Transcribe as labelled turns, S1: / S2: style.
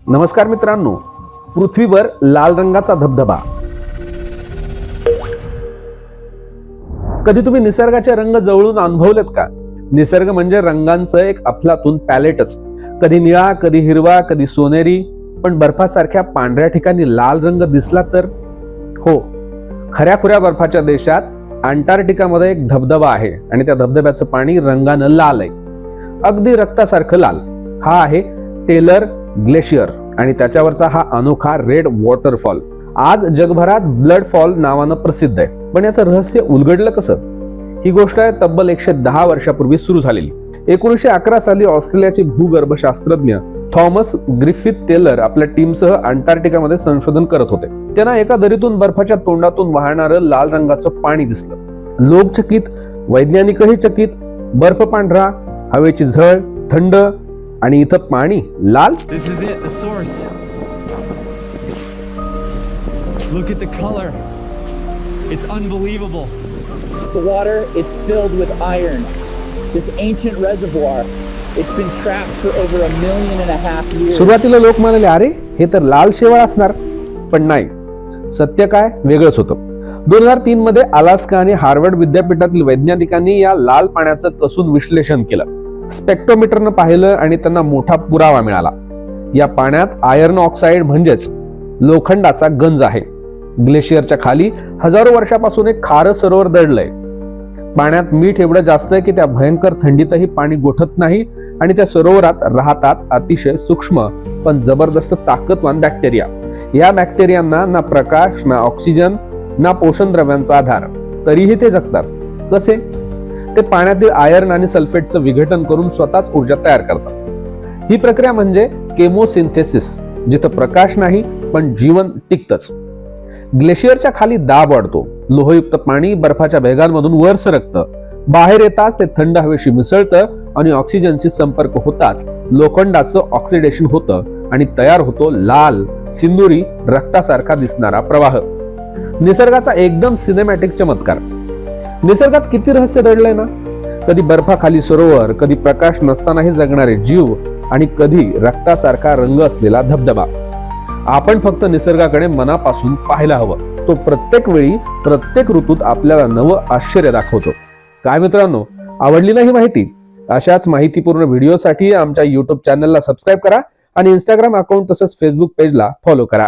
S1: नमस्कार मित्रांनो, पृथ्वीवर लाल रंगाचा धबधबा. कधी तुम्ही निसर्गाचे रंग जवळून अनुभवलेत का? निसर्ग म्हणजे रंगांचं एक अफलातून पॅलेटच. कधी निळा, कधी हिरवा, कधी सोनेरी. पण बर्फासारख्या पांढऱ्या ठिकाणी लाल रंग दिसला तर? हो, खऱ्या बर्फाच्या देशात अंटार्क्टिकामध्ये एक धबधबा आहे आणि त्या धबधब्याचं पाणी रंगानं लाल आहे, अगदी रक्तासारखं लाल. हा आहे टेलर ग्लेशियर आणि त्याच्यावरचा हा अनोखा रेड वॉटरफॉल आज जगभरात ब्लड फॉल नावानं प्रसिद्ध आहे. पण याचं रहस्य उलगडलं कसं? ही गोष्ट आहे तब्बल 110 वर्षापूर्वी सुरू झालेली. 1911 साली ऑस्ट्रेलियाचे भूगर्भशास्त्रज्ञ थॉमस ग्रिफिथ टेलर आपल्या टीमसह अंटार्क्टिकामध्ये संशोधन करत होते. त्यांना एका दरीतून बर्फाच्या तोंडातून वाहणारं लाल रंगाचं पाणी दिसलं. लोक चकित, वैज्ञानिकही चकित. बर्फ पांढरा, हवेची झळ थंड आणि इथं पाणी लाल.
S2: This is it, the source. Look at the color. It's unbelievable.
S3: The water, it's filled with iron. This ancient reservoir, it's been trapped for over 1.5 million years.
S1: सुरुवातीला लोक म्हणाले, अरे हे तर लाल शेवाळ असणार. पण नाही, सत्य काय वेगळंच होतं. 2003 मध्ये अलास्का आणि हार्वर्ड विद्यापीठातील वैज्ञानिकांनी या लाल पाण्याचं कसून विश्लेषण केलं. स्पेक्ट्रोमीटरनं पाहिलं आणि त्यांना मोठा पुरावा मिळाला. या पाण्यात आयर्न ऑक्साईड म्हणजेच लोखंडाचा गंज आहे. ग्लेशियरच्या खाली हजारो वर्षापासून एक खारं सरोवर दडलंय. पाण्यात मीठ एवढं जास्त आहे की त्या भयंकर थंडीतही पाणी गोठत नाही आणि त्या सरोवरात राहतात अतिशय सूक्ष्म पण जबरदस्त ताकदवान बॅक्टेरिया. या बॅक्टेरियांना ना प्रकाश, ना ऑक्सिजन, ना पोषण द्रव्यांचा आधार, तरीही ते जगतात. कसे? ते पाण्यातील आयर्न आणि सल्फेटचं विघटन करून स्वतःच ऊर्जा तयार करतात. ही प्रक्रिया म्हणजे केमोसिंथेसिस, जिथं प्रकाश नाही पण जीवन टिकतच. ग्लेशियरच्या खाली दाब वाढतो. लोहयुक्त पाणी बर्फाच्या भेगांमधून वर सरकतं. बाहेर येताच ते थंड हवेशी मिसळतं आणि ऑक्सिजनशी संपर्क होताच लोखंडाचं ऑक्सिडेशन होतं आणि तयार होतो लाल, सिंदुरी, रक्तासारखा दिसणारा प्रवाह. निसर्गाचा एकदम सिनेमॅटिक चमत्कार. निसर्गात किती रहस्य दडलंय ना. कधी बर्फाखाली सरोवर, कधी प्रकाश नसतानाही जगणारे जीव आणि कधी रक्तासारखा रंग असलेला धबधबा. आपण फक्त निसर्गाकडे मनापासून पाहायला हवं. तो प्रत्येक वेळी, प्रत्येक ऋतूत आपल्याला नवं आश्चर्य दाखवतो. काय मित्रांनो, आवडली नाही माहिती? अशाच माहितीपूर्ण व्हिडिओसाठी आमच्या YouTube चॅनलला सबस्क्राईब करा आणि इंस्टाग्राम अकाउंट तसंच फेसबुक पेजला फॉलो करा.